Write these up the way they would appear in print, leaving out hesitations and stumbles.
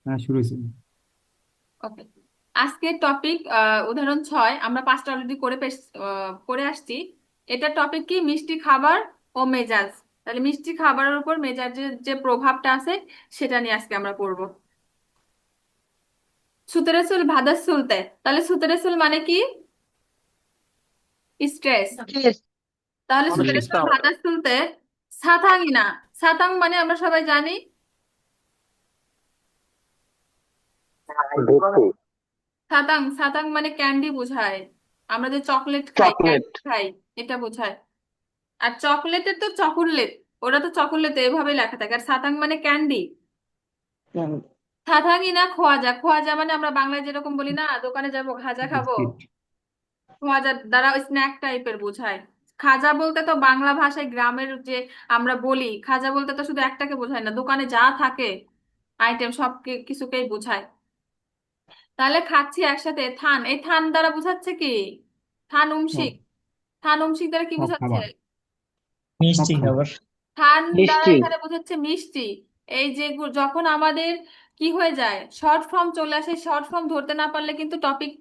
হ্যাঁ, শুরু হয়েছে। ওকে। আজকের টপিক উদাহরণ 6 আমরা 5টা অলরেডি করে আসছি। এটা টপিক কি মিষ্টি খাবার ও মেজাজ। তাহলে মিষ্টি খাবারের উপর মেজাজের যে প্রভাবটা আছে সেটা নিয়ে আজকে আমরা পড়বো। সুতরাসুল ভাদাস সুলতে, তাহলে সুতরাসুল মানে কি? স্ট্রেস। Yes, তাহলে মানসিক সুতরাসুল চাপ। ভাদাস সুলতে সাথাঙ্গি না। সাতাং মানে আমরা সবাই জানি দুঃখ। সাতাং। সাতাং মানে ক্যান্ডি বোঝায়। আমরা যে চকলেট খাই, চকলেট। ক্যান্ডি খাই, এটা বোঝায়। আর চকলেটের তো চকোলেট, ওটা তো চকোলেট এভাবে লেখা থাকে। আর সাতাং মানে ক্যান্ডি। সাথাঙ্গি না খোয়াজা। খোয়াজা মানে আমরা বাংলায় যেরকম বলি না, দোকানে যাবো খাজা খাবো। বিস্কিট। খোয়াজা দ্বারা স্ন্যাক টাইপের বোঝায়। খাজা বলতে তো বাংলা ভাষায় গ্রামের যে আমরা বলি, খাজা বলতে তো শুধু একটাকে বোঝায় না, দোকানে যা থাকে আইটেম সব কিছুকেই বোঝায়। তাহলে খাচ্ছি একসাথে থান, এই থান দ্বারা বোঝাচ্ছে কি? থান সব উমশিক। থান উমশিক দ্বারা কি সব বোঝাচ্ছে? খাবার। সব মিষ্টি খাবার। খাবার। ঠান দ্বারা মিষ্টি। এখানে বোঝাচ্ছে মিষ্টি। এই যে যখন আমাদের কি হয়ে যায়, শর্ট ফর্ম চলে আসে, শর্ট ফর্ম ধরতে না পারলে কিন্তু টপিক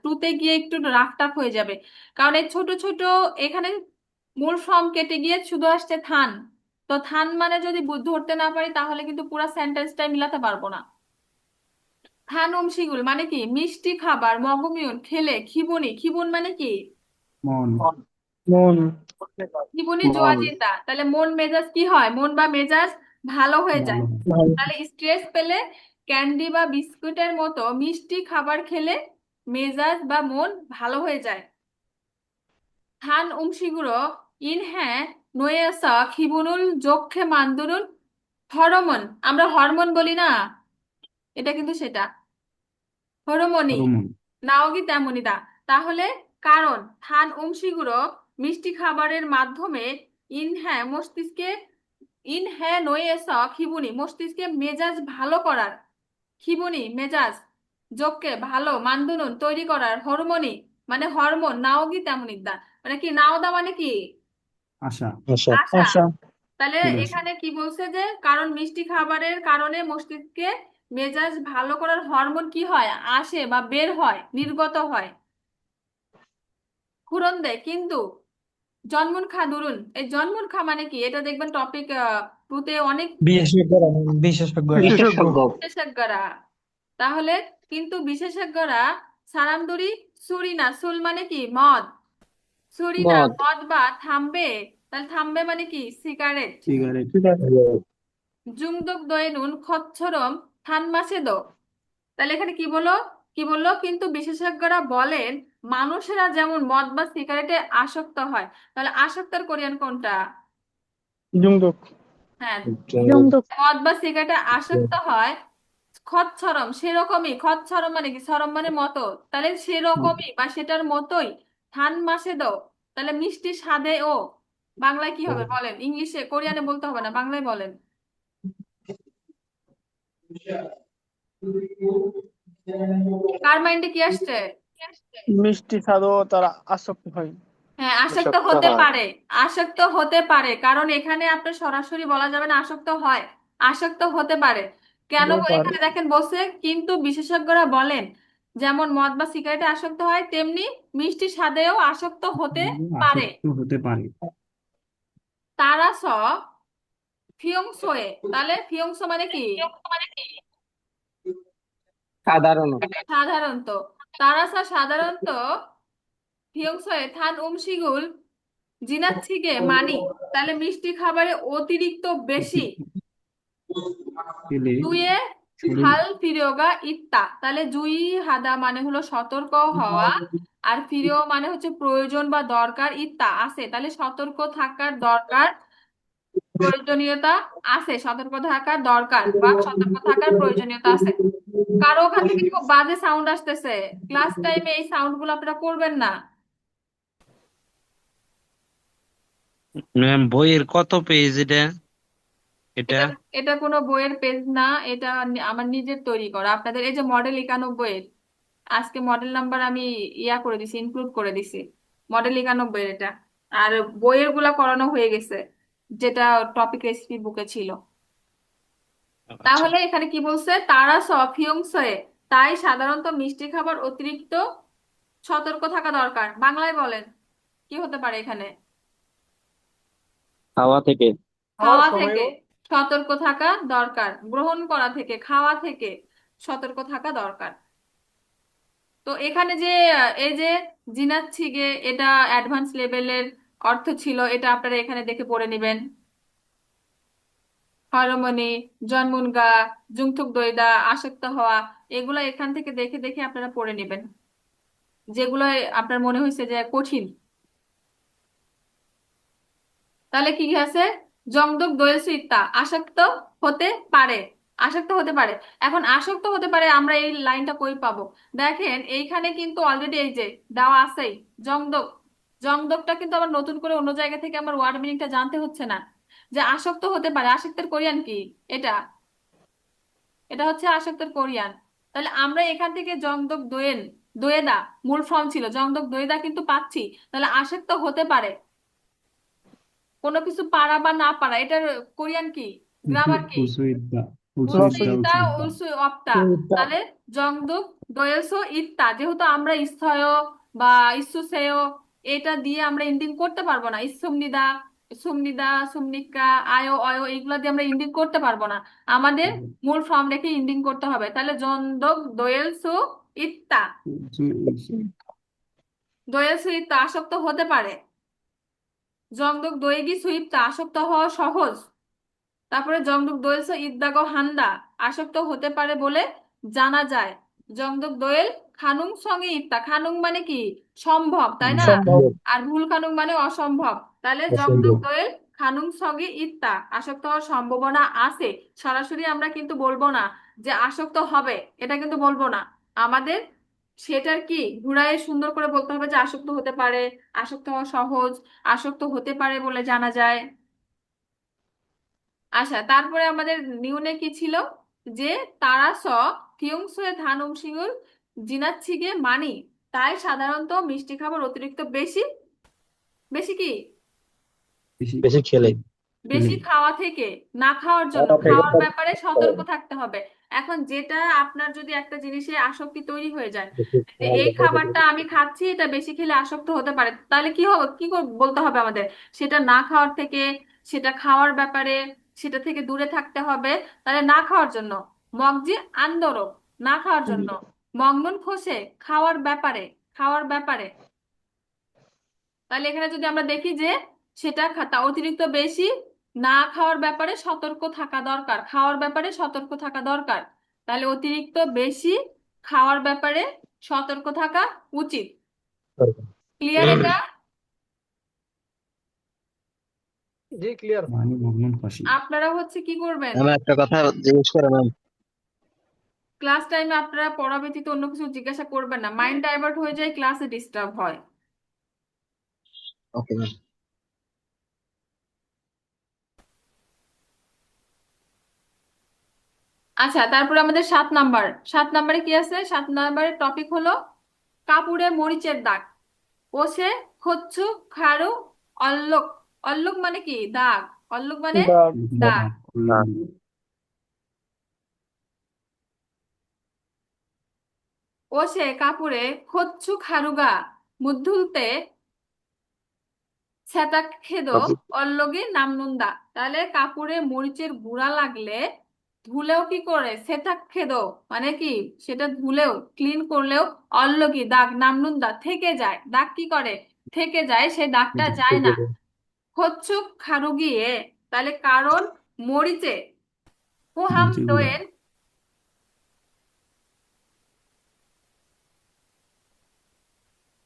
টুতে গিয়ে একটু রাফ টাফ হয়ে যাবে। কারণ এই ছোট ছোট এখানে মূল ফর্ম কেটে গিয়ে শুধু আসছে থান। তো থান মানে যদি ধরতে না পারি তাহলে কিন্তু পুরো সেন্টেন্সটাই মিলাতে পারবো না। থান অংশীগুল মানে কি? মিষ্টি খাবার মগমিয়ন খেলে খিবুনি। খিবুন মানে কি? মন। মন। জীবনী জোয়া মন। চিন্তা। তাহলে মন মেজাজ কি হয়? মন বা মেজাজ ভালো হয়ে যায়। ভালো হয়। ভালো। তাহলে স্ট্রেস পেলে ক্যান্ডি বা বিস্কুটের মতো মিষ্টি খাবার খেলে মেজাজ বা মন ভালো হয়ে যায়। থান উমশিগুড়ো ইন হ্যাঁ নয়েসা খিবুনুল যক্ষে মান্দুনুল হরমোন। আমরা হরমোন বলি না, এটা কিন্তু সেটা হরমোনি। হরমোন। নাও কি তেমনি দা। তাহলে কারণ থান অংশীগুলো মিষ্টি খাবারের মাধ্যমে ইনহ্যাঁ মস্তিষ্কে ইনহ্যাঁ নয়ে এস খিবুনি মস্তিষ্কে মেজাজ ভালো করার, খিবুনি মেজাজ যোগকে ভালো মান্দুনুন তৈরি করার হরমোনি মানে হরমোন। নাও কি তেমনি দা মানে কি? নাও দা মানে কি? আশা। আশা। আশা। আশা। তাহলে চলে আসে। এখানে কি বলছে যে কারণ মিষ্টি খাবারের কারণে মস্তিষ্কে মেজাজ ভালো করার হরমোন কি হয়, আসে বা বের হয়, নির্গত হয়। ক্ষুরণ দেয় কিন্তু জন্মন খা দুরুন। এই জন্মন খা মানে কি? এটা দেখবেন টপিক টুতে অনেক বিশেষজ্ঞরা। বিশেষজ্ঞরা। বিশেষজ্ঞ। বিশেষজ্ঞরা। তাহলে কিন্তু বিশেষজ্ঞরা সারামদুরি সুরি না। সুল মানে কি? মদ। সুরি না মদ। মদ বা থামবে। তাহলে থামবে মানে কি? সিগারেট। সিগারেট। ঠিক আছে। জুংদুক দয়ে খচ্চরম থান মাসে দো। তাহলে এখানে কি বলো? কি বললো? কিন্তু বিশেষজ্ঞরা বলেন মানুষেরা যেমন মদ বা সিগারেটে আসক্ত হয়। তাহলে আসক্তের কোরিয়ান কোনটা? জুংদুক। হ্যাঁ, জুংদুক। মদ বা সিগারেটে আসক্ত হয়। খচ্চরম সেরকমই। খচ্চরম মানে কি? সরম মানে মতো। তাহলে সেরকমই বা সেটার মতোই থান মাসে দো। তাহলে মিষ্টি স্বাদে ও। বাংলায় কি হবে বলেন? ইংলিশে কোরিয়ানে বলতে হবে না, বাংলায় বলেন। কার মাইন্ডে কি আসছে? মিষ্টি স্বাদও তারা আসক্ত হয়। হ্যাঁ, আসক্ত আসক্ত হতে হয়। পারে। আসক্ত হতে পারে, কারণ এখানে আপনার সরাসরি বলা যাবে না আসক্ত হয়। আসক্ত হতে পারে। কেন পারে। এখানে দেখেন বলছে কিন্তু বিশেষজ্ঞরা বলেন যেমন মদ বা সিগারেটে আসক্ত হয় তেমনি মিষ্টি স্বাদেও আসক্ত হতে পারে। আসক্ত হতে পারে। তারা স ফিয়ংসোয়ে। তাহলে ফিয়ংসো মানে কি? সাধারণত। সাধারণত। তারা সাধারণত ফিয়ংসোয়ে থান উমশিগুল জিনাচ্ছিগে মানি। তাহলে মিষ্টি খাবারে অতিরিক্ত বেশি পেলে জুয়ে শরীর। হাল ফিরিওগা ইত্তা। তাহলে জুই হাদা মানে হলো সতর্ক হওয়া, আর ফিরিও মানে হচ্ছে প্রয়োজন বা দরকার, ইত্তা আছে। তাহলে সতর্ক থাকার দরকার, প্রয়োজনীয়তা আছে। সতর্ক থাকার দরকার বা সতর্ক থাকার প্রয়োজনীয়তা আছে। কারো ওখান থেকে খুব বাজে সাউন্ড আসতেছে। ক্লাস টাইমে এই সাউন্ড গুলো আপনারা করবেন না। ম্যাম বইয়ের কত পেজ এটা? এটা এটা এটা কোনো বইয়ের পেজ না, এটা আমার নিজের তৈরি করা। আপনাদের এই যে মডেল 91 আজকে মডেল নাম্বার আমি ইয়া করে দিছি, ইনক্লুড করে দিছি। মডেল 91 এটা। আর বইয়ের গুলা করানো হয়ে গেছে, যেটা টপিক রেসিপি বুকে ছিল। আচ্ছা, তাহলে এখানে কি বলছে, তারা সফিয়ংসয়ে, তাই সাধারণত মিষ্টি খাবার অতিরিক্ত সতর্ক থাকা দরকার। বাংলায় বলেন কি হতে পারে এখানে? খাওয়া থেকে। খাওয়ার খাওয়া থেকে সময়ও সতর্ক থাকা দরকার, গ্রহণ করা থেকে, খাওয়া থেকে সতর্ক থাকা দরকার। তো এখানে যে এই যে জিনাচ্ছিগে, এটা অ্যাডভান্স লেভেলের অর্থ ছিল, এটা আপনারা এখানে দেখে পড়ে নেবেন। হরমোনি, জন্মুনগা, জুংথুক দইদা, আসক্ত হওয়া, এগুলো এখান থেকে দেখে দেখে আপনারা পড়ে নেবেন, যেগুলো আপনার মনে হয়েছে যে কঠিন। তাহলে কি আছে, জংদক দোয়েল ইত্তা, আসক্ত হতে পারে, আসক্ত হতে পারে। এখন আসক্ত হতে পারে, আমরা এই লাইনটা কই পাবো? দেখেন এইখানে কিন্তু অলরেডি এই যে দেওয়া আছেই, জংদক। জংদকটা কিন্তু আবার নতুন করে অন্য জায়গা থেকে আমার ওয়ার্ড মিনিংটা জানতে হচ্ছে না, যে আসক্ত হতে পারে। আসক্তের কোরিয়ান কি? এটা এটা হচ্ছে আসক্তের কোরিয়ান। তাহলে আমরা এখান থেকে জংদক দোয়েল, দোয়েদা মূল ফর্ম ছিল, জংদক দোয়েদা কিন্তু পাচ্ছি। তাহলে আসক্ত হতে পারে, কোনো কিছু পারা বা না পারা, এটার কোরিয়ান কি, গ্রামার কি? উসুইদ্দা উসুইদ্দা উলসুইতা উসুইদ্দা উলসু অপ্তা। তাহলে জংদুক দোয়েলসো ইত্তা, যেহেতু আমরা স্থয় বা ইস্যুসেয় এটা দিয়ে আমরা ইন্ডিং করতে পারবো না, ইসুমনিদা, সুমনিদা, সুমনিকা, আয়ো অয়ো, এগুলো দিয়ে আমরা ইন্ডিং করতে পারবো না, আমাদের মূল ফর্ম রেখে ইন্ডিং করতে হবে। তাহলে জন্দক দোয়েলসো ইত্তা, দোয়েলসো ইত্তা আসক্ত হতে পারে। জংদক দোয়েগি সুইপ্তা, আসক্ত হওয়া সহজ। তারপরে জংদুক দোয়েল ইদ্দাগ হান্দা, আসক্ত হতে পারে বলে জানা যায়। জংদুক দোয়েল খানুং সঙ্গে ইত্তা, খানুং মানে কি, সম্ভব, তাই না? সম্ভব। আর ভুল খানুং মানে অসম্ভব। তাহলে জংদুক দোয়েল খানুং সঙ্গে ইত্তা, আসক্ত হওয়ার সম্ভাবনা আছে। সরাসরি আমরা কিন্তু বলবো না যে আসক্ত হবে, এটা কিন্তু বলবো না। আমাদের সেটার কি ঘুরায় সুন্দর করে বলতে হবে যে আসক্ত হতে পারে, আসক্ত হওয়া সহজ, আসক্ত হতে পারে বলে জানা যায়। আচ্ছা, তারপরে আমাদের নিউনে কি ছিল, যে তারা ফিউংসুয়ে ধানুম সিঙ্গুর জিনাচ্ছিগে মানি, তাই সাধারণত মিষ্টি খাবার অতিরিক্ত বেশি, বেশি কি, বেশি খেলে। বেশি খাওয়া থেকে, না খাওয়ার জন্য, খাওয়ার ব্যাপারে সতর্ক থাকতে হবে। এখন যেটা আপনার যদি একটা জিনিসে আসক্তি তৈরি হয়ে যায়, যে এই খাবারটা আমি খাচ্ছি, এটা বেশি খেলে আসক্ত হতে পারে, তাহলে কি হবে, বলতে হবে আমাদের, সেটা না খাওয়ার থেকে, সেটা খাওয়ার ব্যাপারে, সেটা থেকে দূরে থাকতে হবে। তাহলে না খাওয়ার জন্য মগজি আন্দোলন, না খাওয়ার জন্য মংনুন খোসে, খাওয়ার ব্যাপারে, খাওয়ার ব্যাপারে। তাহলে এখানে যদি আমরা দেখি যে সেটা তা অতিরিক্ত বেশি, না খাওয়ার ব্যাপারে সতর্ক থাকা দরকার, খাওয়ার ব্যাপারে সতর্ক থাকা দরকার। তাহলে অতিরিক্ত বেশি খাওয়ার ব্যাপারে সতর্ক থাকা উচিত। ক্লিয়ার এটা? জি ক্লিয়ার। মানে মগ্ন ফাঁসি। আপনারা হচ্ছে কি করবেন, আমি একটা কথা জিজ্ঞেস করে ম্যাম। ক্লাস টাইমে আপনারা পড়া ব্যতীত অন্য কিছু জিজ্ঞাসা করবেন না, মাইন্ড ডাইভার্ট হয়ে যায়, ক্লাসে ডিস্টার্ব হয়। Okay ma'am. আচ্ছা, তারপরে আমাদের 7 নাম্বার, 7 নাম্বারে কি আছে, 7 নাম্বারের টপিক হলো কাপড়ে মরিচের দাগ। ওসে হচ্ছু খারু অল্লক, অল্লক মানে কি, দাগ, অল্লক মানে দাগ। দাগ। ওসে কাপড়ে হচ্ছু খারুগা মুদ্ধুলতে সেতাক খেদো অল্লগে নামনুন্দা। তাহলে কাপড়ে মরিচের গুঁড়া লাগলে ধুলেও কি করে, সেতাক খেদো মানে কি, সেটা ধুলেও ক্লিন করলেও অল্লগি দাগ নামনুন্দা থেকে যায়, দাগ কি করে, থেকে যায়, সেই দাগটা যায় না। হচ্ছু খারুগিয়ে, তাহলে কারণ মরিচে পোহাম মরিচের গুঁড়া। দোয়েন,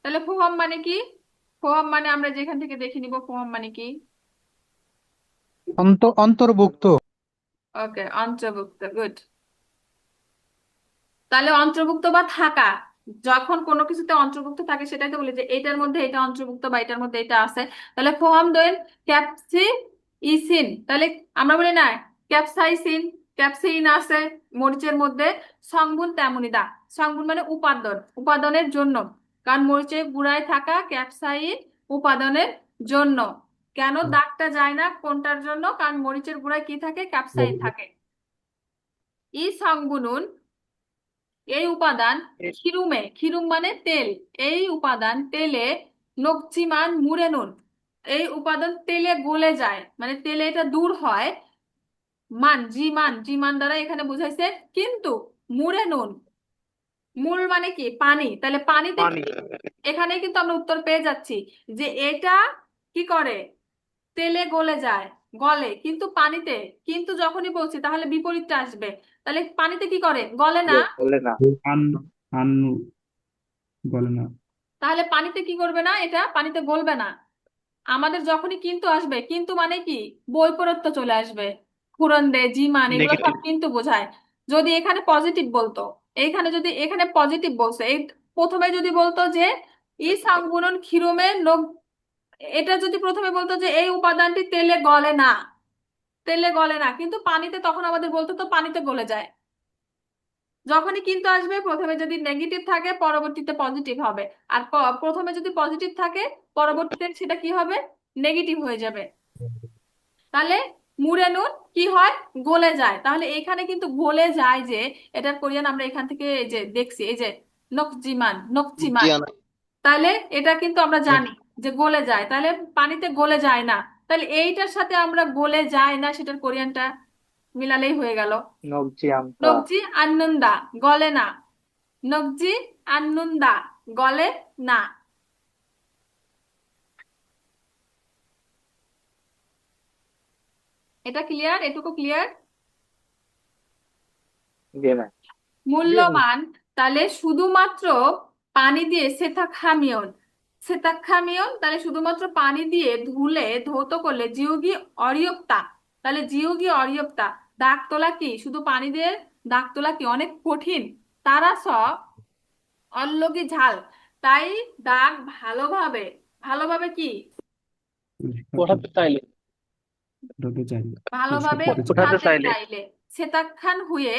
তাহলে ফোহাম মানে কি, ফোহাম মানে আমরা যেখান থেকে দেখে নিব ফোহাম মানে কি। অন্তর্ভুক্ত। ওকে, অন্তর্ভুক্ত, গুড। তাহলে অন্তর্ভুক্ত বা থাকা, যখন কোনো কিছুতে অন্তর্ভুক্ত থাকে সেটাই তো বলি যে এটার মধ্যে এটা অন্তর্ভুক্ত বা এটার মধ্যে এটা আছে। তাহলে ফোহাম দোয়েন ক্যাপসি ইসিন, তাহলে আমরা বলি না ক্যাপসাইসিন, ক্যাপসিন আছে মরিচের মধ্যে। সংগুণ তেমনি দা, সংগুণ মানে উপাদান, উপাদানের জন্য, কারণ মরিচের গুঁড়ায় থাকা ক্যাপসাইন উপাদানের জন্য। কেন দাগটা যায় না, কোনটার জন্য, কারণ মরিচের গুঁড়ায় কি থাকে, ক্যাপসাইন থাকে। ই সংবুনুন এই উপাদান খিরুমে, খিরুম মানে তেল, এই উপাদান তেলে নকচিমান মুড়ে নুন, এই উপাদান তেলে গলে যায়, মানে তেলে এটা দূর হয়। মান দ্বারা এখানে বুঝাইছে, কিন্তু মুড়ে নুন, মূল মানে কি পানি, তাহলে পানিতে পানি। এখানে কিন্তু আমরা উত্তর পেয়ে যাচ্ছি যে এটা কি করে, তেলে গলে যায়, গলে, কিন্তু পানিতে, কিন্তু যখনই বলছি তাহলে বিপরীতটা আসবে, তাহলে পানিতে কি করে, গলে না, বলে না। আন আন বলে না। তাহলে পানিতে কি করবে না, এটা পানিতে গলবে না। আমাদের যখনই কিন্তু আসবে, কিন্তু মানে কি, বৈপরীত্য চলে আসবে, ফুরন্দে জিমান এগুলো সব নেগেটিভ। কিন্তু বোঝায়। যদি এখানে পজিটিভ বলতো, এইখানে যদি এখানে পজিটিভ বলছে, এই প্রথমে যদি বলতো যে ই সংগুণন ক্ষীরমে নব, এটা যদি প্রথমে বলতো যে এই উপাদানটি তেলে গলে না, তেলে গলে না, কিন্তু পানিতে, তখন আমাদের বলতো তো পানিতে গলে যায়। যখনই কিন্তু আসবে, প্রথমে যদি নেগেটিভ থাকে পরবর্তীতে পজিটিভ হবে, আর প্রথমে যদি পজিটিভ থাকে পরবর্তীতে সেটা কি হবে, নেগেটিভ হয়ে যাবে। তাহলে মুড়ে নুন কি হয়, গলে যায়, তাহলে এখানে কিন্তু গলে যায় যে, এটার কোরিয়ান আমরা এখান থেকে এই যে দেখছি, এই যে নকজিমান, নকচিমান, জিয়ান তাহলে এটা কিন্তু আমরা জানি যে গলে যায়, তাহলে পানিতে গলে যায় না, তাহলে এইটার সাথে আমরা গলে যায় না সেটার কোরিয়ানটা মিলালেই হয়ে গেল। নবজিয়ান্তা। নকজি আন্নুন্দা, গলে না, নকজি আন্নুন্দা, গলে না। এটা ক্লিয়ার, এটুকু ক্লিয়ার। জি ম্যাম। মূল্যবান, তাহলে শুধুমাত্র পানি দিয়ে সেথাখামিয়ন, সেথাখামিয়ন তাহলে শুধুমাত্র পানি দিয়ে ধুলে, ধৌত করলে জিউগি অরিয়প্তা, তাহলে জিউগি অরিয়প্তা, দাগ তোলা কি, শুধু পানি দিয়ে দাগ তোলা কি অনেক কঠিন, তারা স অল্লগি ঝাল, তাই দাগ ভালোভাবে, ভালোভাবে কি, পরিষ্কার ওঠাতে চাইলে। করতে চাইলে, ভালোভাবে পরিষ্কার করতে উঠাতে উঠাতে চাইলে। চাইলে, সেতাক্ষান হুয়ে,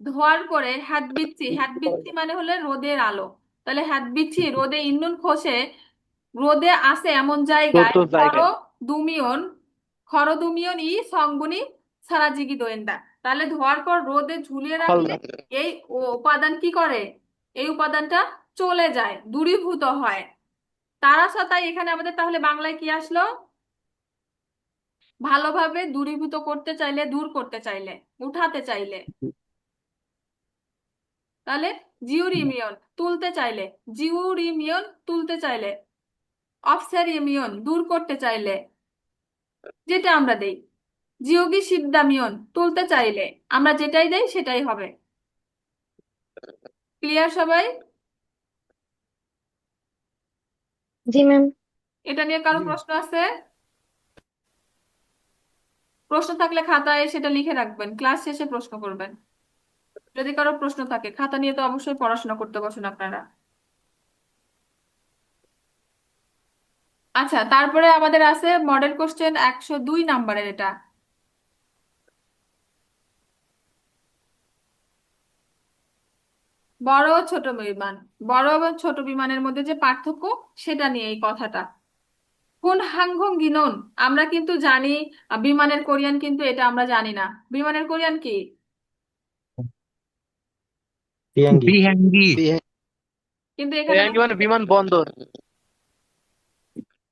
ধোয়ার পরে হাত বিচ্ছি, হাত বিচ্ছি মানে হলে রোদের আলো, তাহলে হাত বিচ্ছি রোদে ইন্নুন খসে, রোদে আসে এমন জায়গায় রৌদ্র জায়গায়। দুমিয়ন, দুমিয়ন ই সংগুনি সারাজিগি দোয়েন্দা, তাহলে ধোয়ার পর রোদে ঝুলিয়ে রাখলে এই উপাদান কি করে, এই উপাদানটা চলে যায়, দূরীভূত হয়। তারা তাই এখানে আমাদের তাহলে বাংলায় কি আসলো, ভালোভাবে দূরীভূত করতে চাইলে, দূর করতে চাইলে, উঠাতে চাইলে, তাহলে জিউরিমিয়ন তুলতে চাইলে, জিউরিমিয়ন তুলতে চাইলে, অফসেরিমিয়ন দূর করতে চাইলে, যেটা আমরা দেই, জিওগি সিদ্ধামিয়ন তুলতে চাইলে, আমরা যেটাই দেই সেটাই হবে। ক্লিয়ার সবাই? জি ম্যাম। এটা নিয়ে কারো প্রশ্ন আছে? প্রশ্ন থাকলে খাতায় সেটা লিখে রাখবেন, ক্লাস শেষে প্রশ্ন করবেন। যদি কারো প্রশ্ন থাকে, খাতা নিয়ে তো অবশ্যই পড়াশোনা করতে বসুন আপনারা। আচ্ছা, তারপরে আমাদের আছে মডেল কোশ্চেন 102 নাম্বারের, এটা বড় ও ছোট বিমান, বড় এবং ছোট বিমানের মধ্যে যে পার্থক্য সেটা নিয়ে এই কথাটা। কোন হাংহং গিনন, আমরা কিন্তু জানি বিমানের কোরিয়ান, কিন্তু এটা আমরা জানি না, বিমানের কোরিয়ান কি, বিহাঙ্গি বিহাঙ্গি। কিন্তু এখানে মানে বিমানবন্দর।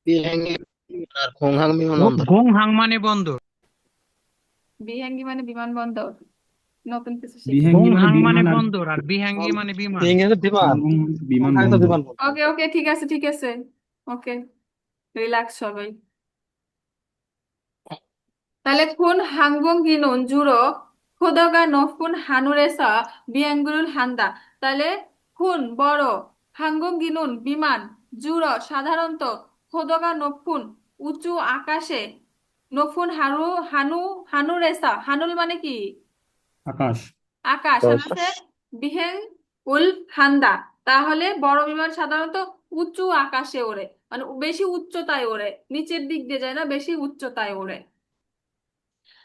বিহাঙ্গি আর হোংহাং বিমানবন্দর। ঘুংহাং মানে বন্দর, বিহাঙ্গি মানে বিমানবন্দর, নতুন কিছু শিখি। বিহাঙ্গি মানে ঘুংহাং মানে বিমান, আর বন্দর আর বিহাঙ্গি মানে বিমান। বিহাঙ্গি হচ্ছে বিমান। হাংগং বিমান হোংহাং তো বন্দর। বিমানবন্দর। ওকে ওকে, ঠিক আছে ঠিক আছে, ওকে, রিল্যাক্স সবাই। তাহলে খুন হাংগং গিনুন জুরো খোদগা নফুন হানুরেসা বিয়াঙ্গুরুল হান্দা, তাহলে খুন বড়, হাংগং গিনুন বিমান, জুরো সাধারণত, খোদগা নফুন উঁচু আকাশে, নফুন হানু হানু হানুরেসা, হানুল মানে কি, আকাশ। আকাশ, আর আছে বিহেং উল হান্দা, তাহলে বড় বিমান সাধারণত উঁচু আকাশে ওড়ে, মানে বেশি উচ্চতায় ওড়ে, নিচের দিক দিয়ে যায় না, বেশি উচ্চতায় ওড়ে।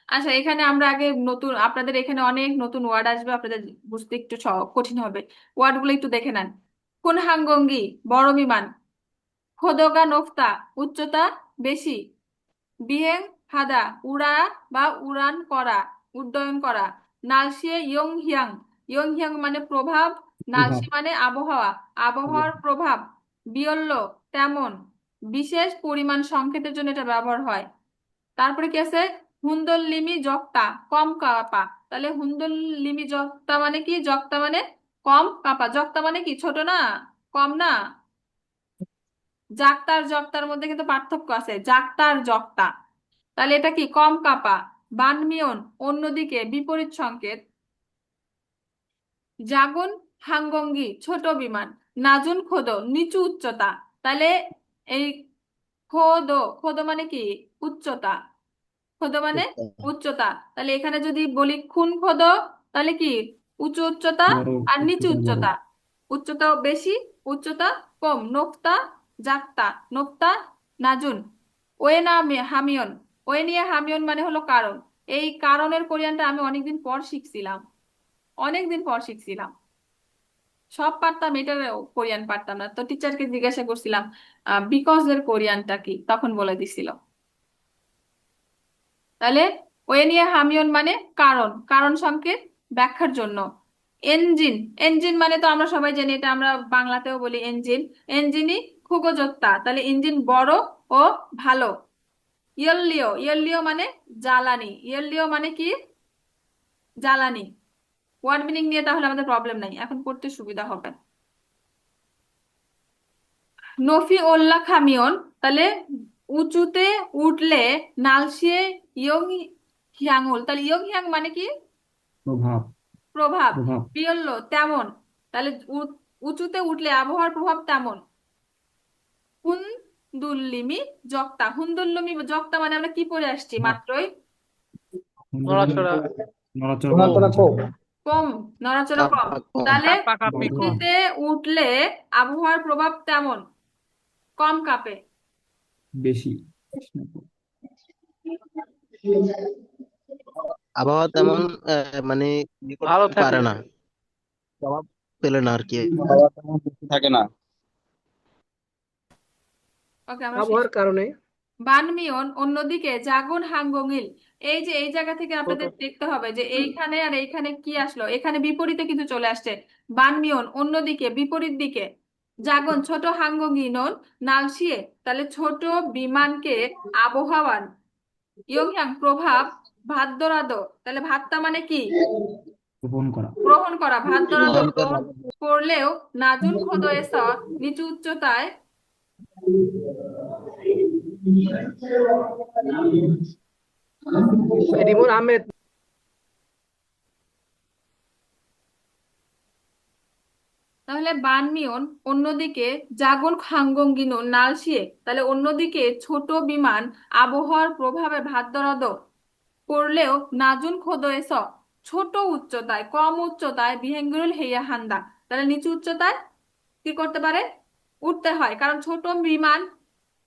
আচ্ছা, এখানে আমরা আগে নতুন, আপনাদের এখানে অনেক নতুন ওয়ার্ড আসবে, আপনাদের বুঝতে একটু কঠিন হবে, ওয়ার্ড গুলো একটু দেখে নেন। কোন হাঙ্গঙ্গি বড় বিমান, খোদগা নোফতা উচ্চতা বেশি, বিহেং হাদা উড়া বা উড়ান করা, উড্ডয়ন করা, নালশিয়ে ইয়ংহিয়াং। ইয়ংহিয়াং মানে প্রভাব, নালশি মানে আবহাওয়া, আবহাওয়ার প্রভাব। বিয়ল্য তেমন, বিশেষ পরিমাণ সংকেতের জন্য এটা ব্যবহার হয়। তারপরে কি আছে, হুন্দলিমি জক্তা, কম কাপা। তাহলে হুন্দলিমি জক্তা মানে কি, জক্তা মানে কম, কাপা জক্তা মানে কি ছোট না, কম না। জাক্তার জক্তার মধ্যে কিন্তু পার্থক্য আছে, জাক্তার জক্তা। তাহলে এটা কি কম কাপা। বানমিয়ন অন্যদিকে বিপরীত সংকেত। জাগুন হাঙ্গঙ্গি ছোট বিমান, নাজুন খোদ নিচু উচ্চতা। তাহলে এই খোদ, খোদ মানে কি উচ্চতা, খোদ মানে উচ্চতা। তাহলে এখানে যদি বলি খুন খোদ, তাহলে কি উঁচু উচ্চতা বড়, আর নিচু উচ্চতা বড়। উচ্চতা, উচ্চতা বেশি উচ্চতা কম। নোক্তা জাক্তা, নোক্তা নাজুন। ওয়েনা হামিয়ন, ওয়ে নিয়ে হামিয়ন মানে হলো কারণ। এই কারণের কোরিয়ানটা আমি অনেকদিন পর শিখছিলাম, অনেকদিন পর শিখছিলাম। সব পারতাম, এটার কোরিয়ান পারতাম না। তো টিচারকে জিজ্ঞাসা করছিলাম বিকজ এর কোরিয়ানটা কি, তখন বলে দিছিল। তাহলে ওয়ে নিয়ে হামিয়ন মানে কারণ, কারণ সংকেত ব্যাখ্যার জন্য। এঞ্জিন, এঞ্জিন মানে তো আমরা সবাই জানি, এটা আমরা বাংলাতেও বলি এঞ্জিন। এঞ্জিনই খুগোযোক্তা, তাহলে ইঞ্জিন বড় ও ভালো। ইয়ল্লিও, ইয়ল্লিও মানে জ্বালানি, ইয়ল্লিও মানে কি জ্বালানি। ওয়ার্ড মিনিং নিয়ে তাহলে আমাদের প্রবলেম নাই, এখন পড়তে সুবিধা হবে। নফি ওল্লা খামিয়ন, তাহলে উঁচুতে উঠলে নালসিয়ে ইয়ং হিয়াংউল, তাহলে ইয়ং হিয়াং মানে কি প্রভাব, প্রভাব। প্রভাব। বিয়ল্য তেমন, তাহলে উঁচুতে উঠলে আবহাওয়ার প্রভাব তেমন। হুন্দুল্লিমি জক্তা, হুন্দুল্লিমি জক্তা মানে আমরা কি পড়ে আসছি মাত্রই, নড়াচড়া নড়াচড়া নড়াচড়া কম। কম। কম, নড়াচড়া কম। কাঁপা কম। তাহলে কাপা কাপি কম। উঁচুতে উঠলে আবহাওয়ার প্রভাব তেমন, কম কাঁপে। বেশি। আবহাওয়া তেমন মানে ইয়ে করতে ভালো থাকে পারে না, প্রভাব পেলে না আর কি। খাওয়া তেমন বেশি থাকে না। ওকে, আমরা আবহাওয়ার কারণে বানমিয়ন অন্যদিকে জাগুন হাঙ্গঙিল। এই যে এই জায়গা থেকে আপনাদের দেখতে হবে যে এইখানে আর এইখানে কি আসলো, এখানে বিপরীতে কিন্তু চলে আসছে। বানমিয়ন অন্যদিকে বিপরীত দিকে, জাগন ছোট হাঙ্গঙিনন নালসিয়ে, তাহলে ছোট বিমানকে আবহাওয়ার ইয়ংয়াং প্রভাব ভাদ্যরাদ, তাহলে ভাত্তা মানে কি গ্রহণ করা। গ্রহণ করা, ভাদ্যরাদ গ্রহণ করা। গ্রহণ করলেও নাজুন খোদয়েস নিচু উচ্চতায়। রিমন আহমেদ তাহলে বানমিয়ন অন্যদিকে জাগন খাঙ্গঙ্গিনো নালসিয়ে, তাহলে অন্যদিকে ছোট বিমান আবহাওয়ার প্রভাবে ভাদ্যরাদ করলেও নাজুন খোদয়েস ছোট উচ্চতায়, কম উচ্চতায় বিহেঙ্গুরুল হেইয়া হান্দা, তাহলে নিচু উচ্চতায় কি করতে পারে উঠতে হয়, কারণ ছোট বিমান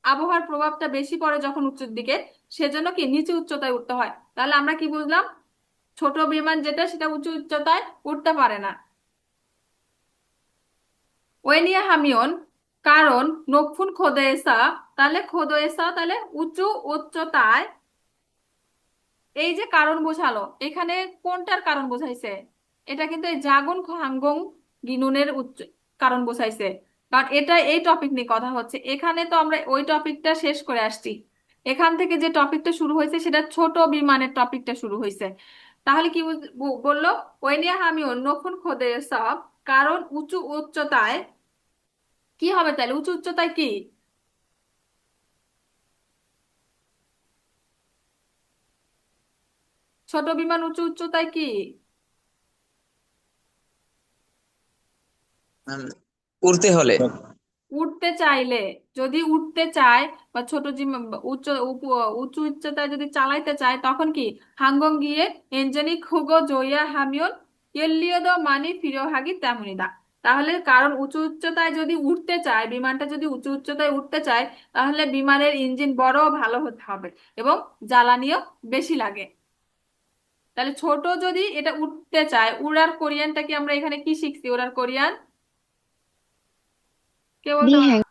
আবহাওয়ার প্রভাবটা বেশি পড়ে যখন উঁচুর দিকে, সেজন্য কি নিচু উচ্চতায় উঠতে হয়। তাহলে আমরা কি বুঝলাম, ছোট বিমান যেটা সেটা উঁচু উচ্চতায় উঠতে পারে না। ওয়েনিয়া হামিয়ন কারণ নকফুন খোদয়েসা, তাহলে খোদয়েসা তাহলে উঁচু উচ্চতায়। এই যে কারণ বোঝালো, এখানে কোনটার কারণ বোঝাইছে, এটা কিন্তু এই জাগুন হাঙ্গং গিনুনের উচ্চ কারণ বোঝাইছে, কারণ এটা এই টপিক নিয়ে কথা হচ্ছে। এখানে তো আমরা ওই টপিকটা শেষ করে আসছি, এখান থেকে যে টপিকটা শুরু হয়েছে সেটা ছোট বিমানের টপিকটা শুরু হয়েছে। তাহলে কি বললো, ওয়েনিয়া হামিয়ন নকুন খোদয়েসা কারণ উঁচু উচ্চতায় কি হবে, তাহলে উঁচু উচ্চতায় কি ছোট বিমান উঁচু উচ্চতায় কি উড়তে হলে উঠতে চাইলে, যদি উঠতে চায় বা ছোট উচ্চ উঁচু উচ্চতায় যদি চালাইতে চায় তখন কি হাঙ্গং গিয়ে এঞ্জনি খুগো জইয়া হামিয়ন ইয়েলিয়দ মানি ফিরোহাগি তেমনিদা। তাহলে কারণ উঁচু উচ্চতায় যদি উঠতে চায়, বিমানটা যদি উঁচু উচ্চতায় উঠতে চায়, তাহলে বিমানের ইঞ্জিন বড় ও ভালো হতে হবে এবং জ্বালানিও বেশি লাগে। তাহলে ছোট যদি এটা উঠতে চায়, উড়ার কোরিয়ানটা কি আমরা এখানে কি শিখছি, উড়ার কোরিয়ান কে বলতে পারো? বিহ্যাং,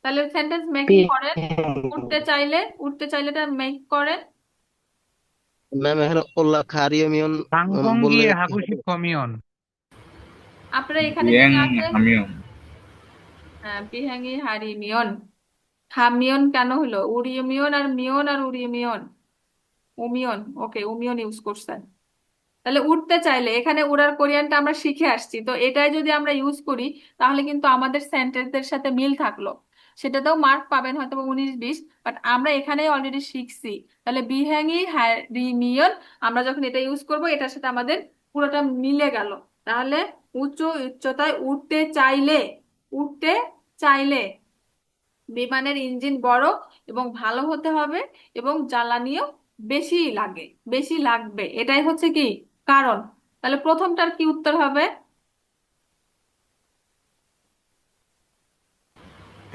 তাহলে সেন্টেন্স মেকিং করেন, বিহ্যাঙ্গি। উঠতে চাইলে, উঠতে চাইলে এটা মেক করেন। ম্যাম এখানে উল্লাহ খারিয়মিয়ন বললে 방공기의 কি হবে? 하구시 커미온 আপনারা এখানে বিয়াং যেটা আছে, হামিয়ন। বিহাঙ্গি হারিমিয়ন, হামিয়ন কেন হলো? উড়িয়মিয়ন আর উড়িয়মিয়ন, উমিয়ন, ওকে উমিয়ন ইউজ করছেন। তাহলে উঠতে চাইলে এখানে উড়ার কোরিয়ানটা আমরা শিখে আসছি, তো এটাই যদি আমরা ইউজ করি তাহলে কিন্তু আমাদের সেন্টেন্সের সাথে মিল থাকলো, সেটাতেও মার্ক পাবেন হয়তো 19-20, বাট আমরা এখানে অলরেডি শিখছি। তাহলে বিহ্যাঙ্গি হ্যারিমিয়ন আমরা যখন এটা ইউজ করব এটার সাথে আমাদের পুরোটা মিলে গেল। তাহলে উচ্চতায় উঠতে চাইলে বিমানের ইঞ্জিন বড় এবং ভালো হতে হবে এবং জ্বালানিও বেশি লাগবে, এটাই হচ্ছে কি কারণ। তাহলে প্রথমটার কি উত্তর হবে?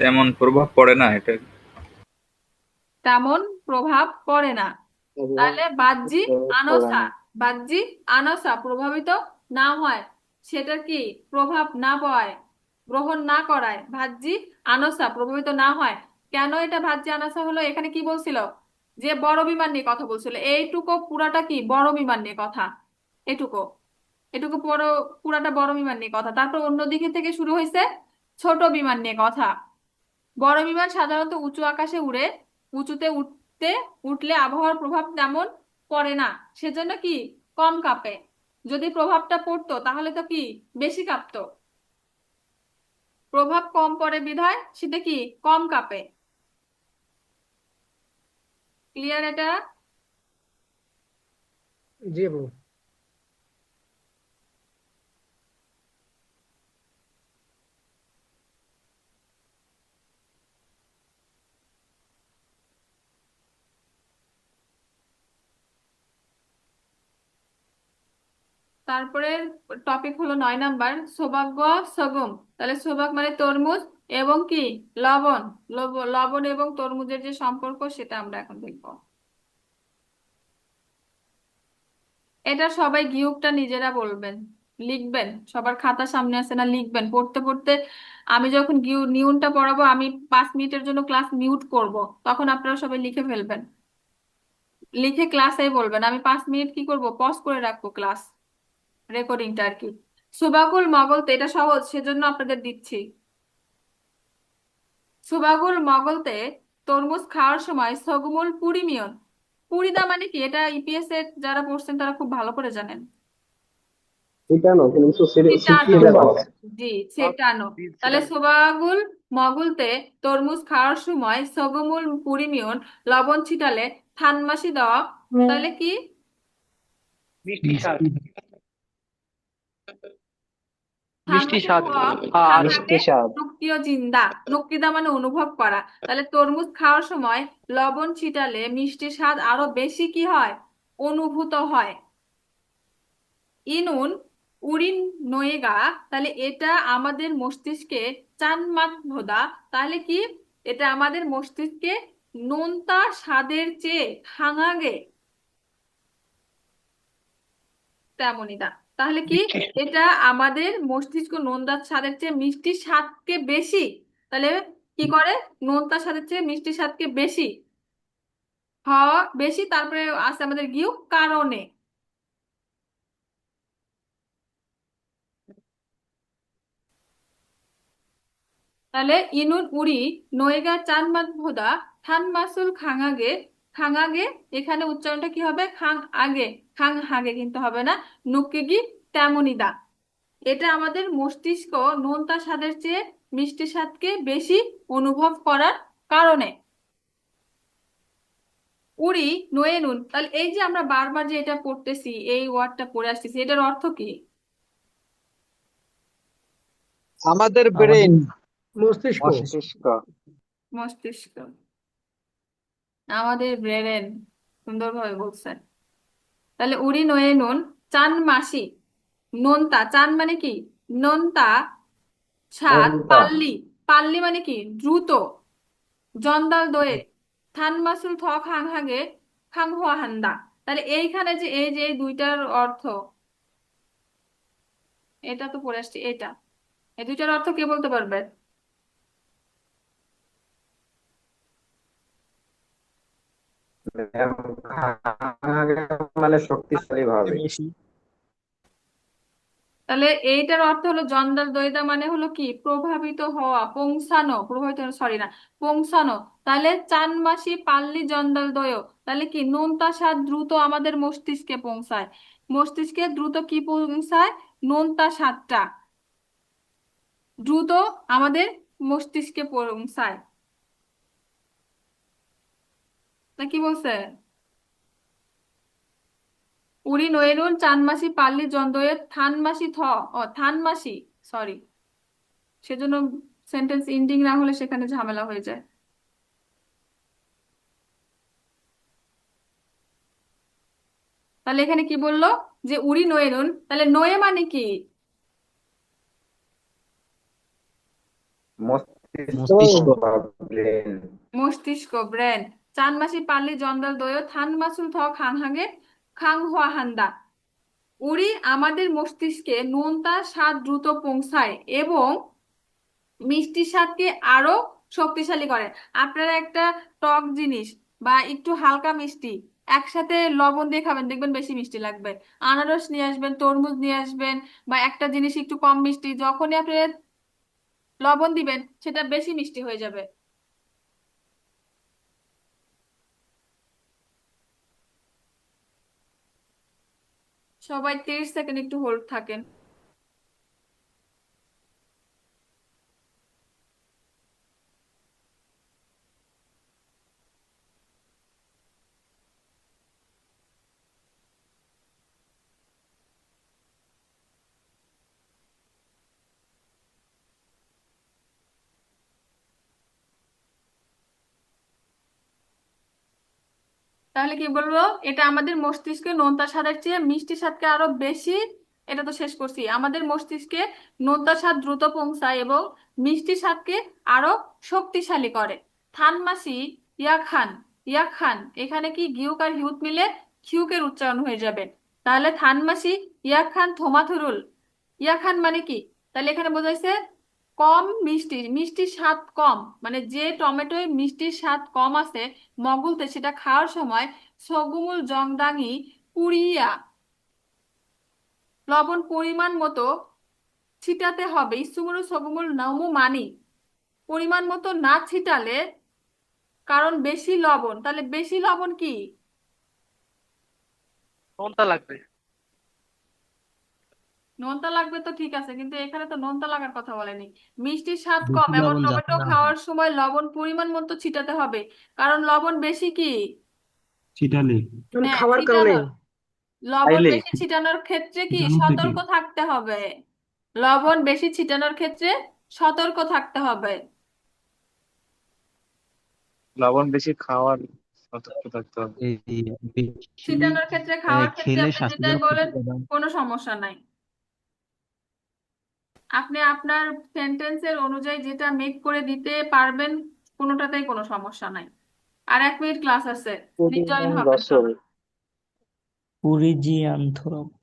তেমন প্রভাব পড়ে না এটা। তেমন প্রভাব পড়ে না। তাহলে বাহ্যিক আনসা, বাহ্যিক আনসা প্রভাবিত না হয়, সেটা কি প্রভাব না পায়, গ্রহণ না করায়, বাহ্যিক আনসা প্রভাবিত না হয়। কেন এটা বাহ্যিক আনসা হলো? এখানে কি বলছিল? যে বড় বিমান নিয়ে কথা বলছিল, এইটুকু পুরাটা কি বড় বিমান নিয়ে কথা, এটুকু এটুকু পুরাটা বড় বিমান নিয়ে কথা। তারপর অন্যদিকে থেকে শুরু হয়েছে ছোট বিমান নিয়ে কথা। বড় বিমান সাধারণত উঁচু আকাশে উড়ে, উঁচুতে উঠলে আবহাওয়ার প্রভাব তেমন পড়ে না, সেজন্য কি কম কাঁপে। যদি প্রভাবটা পড়তো তাহলে তো কি বেশি কাঁপতো। প্রভাব কম পড়ে বিধায় সেটা কি কম কাঁপে। ক্লিয়ার এটা? জি আপু। তারপরে টপিক হলো 9 নাম্বার, সৌভাগ্য সগম। তাহলে সৌভাগ মানে তরমুজ এবং কি লবণ, লবণ এবং তরমুজের যে সম্পর্ক সেটা আমরা এখন দেখবো। এটা সবাই গিয়ুকটা নিজেরা বলবেন, লিখবেন, সবার খাতা সামনে আছে না, লিখবেন পড়তে পড়তে। আমি যখন নিউনটা পড়াবো আমি 5 মিনিটের জন্য ক্লাস মিউট করব, তখন আপনারা সবাই লিখে ফেলবেন, লিখে ক্লাসে বলবেন। আমি 5 মিনিট কি করব, পজ করে রাখবো ক্লাস রেকর্ডিংটা আর কি। সুবাগুল মগলতে, এটা সহজ সেজন্য আপনাদের দিচ্ছি। সুবাগুল মগলতে তরমুজ খাওয়ার সময় সগুমুল পুরিমিয়ন, পুরিদা মানে কি? এটা ইপিএস এর যারা পড়ছেন তারা খুব ভালো করে জানেন। সেটানো, জি সেটানো। তাহলে সোবাগুল মগুলতে তরমুজ খাওয়ার সময় সগমুল পুরিমিয়ন লবণ ছিটালে থানমাসি দেওয়া, তাহলে কি মিষ্টি স্বাদ, মিষ্টি মিষ্টি থানমাসি স্বাদ হওয়া, আর থানাকে নুক্কিয় জিন্দা, নুক্কিদা মানে অনুভব করা। তাহলে তরমুজ খাওয়ার সময় লবণ ছিটালে মিষ্টি স্বাদ আরো বেশি কি হয়, অনুভূত হয়। ইনুন উরিন নয়েগা, তাহলে এটা আমাদের মস্তিষ্কে চানমাত ভোদা, তাহলে কি এটা আমাদের মস্তিষ্কে নোনতা স্বাদের চেয়ে খাঙাগে তেমনই দা। তাহলে কি এটা আমাদের মস্তিষ্ক নোনতা স্বাদের চেয়ে মিষ্টি স্বাদকে বেশি, তাহলে কি করে নোনতা স্বাদের চেয়ে মিষ্টি স্বাদকে বেশি হওয়া বেশি। তারপরে আছে আমাদের গিয়ে কারণে। তাহলে ইনুন উড়ি নয়গা চানমাত ভোদা থান মাসুল খাঙাগে, খাঙাগে এখানে উচ্চারণটা কি হবে, খাং আগে, খাং হাগে কিন্তু হবে না, নুকিগি তেমনি দা। এটা আমাদের মস্তিষ্ক নোনতা স্বাদের চেয়ে মিষ্টি স্বাদকে বেশি অনুভব করার কারণে। উড়ি নয়ে নুন, তাহলে এই যে আমরা বারবার যে এটা পড়তেছি, এই ওয়ার্ডটা পড়ে আসতেছি, এটার অর্থ কি? আমাদের আমাদের ব্রেন, মস্তিষ্ক। মস্তিষ্ক। মস্তিষ্ক, আমাদের ব্রেন, সুন্দরভাবে বলছেন। তাহলে উড়ি নয়ে নুন চান মাসি, নোনতা, চান মানে কি নোনতা, স্বাদ পাল্লি, পাল্লি মানে কি দ্রুত, জন্দাল দয়ে থান মাসুল থ খাং হাগে খাং হওয়া হান্দা। তাহলে এইখানে যে এই দুইটার অর্থ, এটা তো পড়ে আসছে, এটা এই দুইটার অর্থ কে বলতে পারবে? মানে শক্তিশালী ভাবে। বেশি। তাহলে এইটার অর্থ হলো জন্দাল দয়দা মানে হলো কি প্রভাবিত হওয়া, পৌঁছানো, প্রভাবিত সরি না, পৌঁছানো। তাহলে চানমাসি পাল্লি জন্দাল দয়, তাহলে কি নোনতা স্বাদ দ্রুত আমাদের মস্তিষ্কে পৌঁছায়। মস্তিষ্কে দ্রুত কি পৌঁছায়? নোনতা স্বাদটা দ্রুত আমাদের মস্তিষ্কে পৌঁছায়। না কি বলছে? উড়ি নয়েরুন চানমাসি পাল্লি জন্দয়ে থানমাসি থানমাসি, সরি, সেজন্য সেন্টেন্স এন্ডিং না হলে সেখানে ঝামেলা হয়ে যায়। তাহলে এখানে কি বললো যে উড়ি নয়েরুন, তাহলে নয়ে মানে কি? মস্তিষ্ক বা ব্রেন। মস্তিষ্ক, ব্রেন। চানমাসি পাল্লি জন্দাল দয় থানমাসুল থ খাংহাগে খাং হওয়া হান্দা। উড়ি আমাদের মস্তিষ্কে নোনতা স্বাদ দ্রুত পৌঁছায় এবং মিষ্টি স্বাদকে আরো শক্তিশালী করে। আপনারা একটা টক জিনিস বা একটু হালকা মিষ্টি একসাথে লবণ দিয়ে খাবেন, দেখবেন বেশি মিষ্টি লাগবে। আনারস নিয়ে আসবেন, তরমুজ নিয়ে আসবেন, বা একটা জিনিস একটু কম মিষ্টি, যখনই আপনি লবণ দিবেন সেটা বেশি মিষ্টি হয়ে যাবে। সবাই 30 সেকেন্ড একটু হোল্ড থাকেন। তাহলে কি বলবো? এটা আমাদের মস্তিষ্কে নোনতা স্বাদের চেয়ে মিষ্টি স্বাদকে আরো বেশি, এটা তো শেষ করছি, আমাদের মস্তিষ্কে নোনতা স্বাদ দ্রুত পৌঁছায় এবং মিষ্টি স্বাদকে আরো শক্তিশালী করে। থানমাসি ইয়াখান, ইয়াখান এখানে কি গিউক আর হিউত মিলে খিউকের উচ্চারণ হয়ে যাবে। তাহলে থানমাসি ইয়াখান থোমাথুরুল, ইয়াখান মানে কি? তাহলে এখানে বোঝাইছে কম মিষ্টি, মিষ্টির স্বাদ কম, মানে যে টমেটোয় মিষ্টির স্বাদ কম আছে মগুলতে, সেটা খাওয়ার সময় সগুমুল জংদাঙি পুড়িয়া লবণ পরিমাণ মতো ছিটাতে হবে। ইসুমুরু সগুমুল নামু মানি, পরিমাণ মতো না ছিটালে, কারণ বেশি লবণ। তাহলে বেশি লবণ কি? কোনটা লাগবে? নোনতা লাগবে তো ঠিক আছে, কিন্তু এখানে তো নোনতা লাগার কথা বলেনি। মিষ্টির স্বাদ বেশি কম এমন লবণ যাতে টমেটো না হয়, খাওয়ার সময় লবণ পরিমাণ মতো ছিটাতে হবে, কারণ লবণ বেশি কি? ছিটালে মানে হ্যাঁ, খাওয়ার কারণে। ছিটানোর, লবণ তাইলে বেশি ছিটানোর ক্ষেত্রে কি ছিটানো থেকে সতর্ক থাকতে হবে। লবণ বেশি ছিটানোর ক্ষেত্রে সতর্ক থাকতে হবে। লবণ বেশি খাওয়ার সতর্ক থাকতে হবে। এই বেশি ছিটানোর ক্ষেত্রে, খাওয়ার ক্ষেত্রে খেলে আপনি স্বাস্থ্যের যেটাই জন্য বলেন ক্ষতিকর। কোনো সমস্যা নাই। আপনি আপনার সেন্টেন্সের অনুযায়ী যেটা মেক করে দিতে পারবেন, কোনোটাতেই কোনো সমস্যা নাই। আর 1 মিনিট ক্লাস আছে, রিজয়েন হবেন সবাই। পুরিজিয়ানথরক।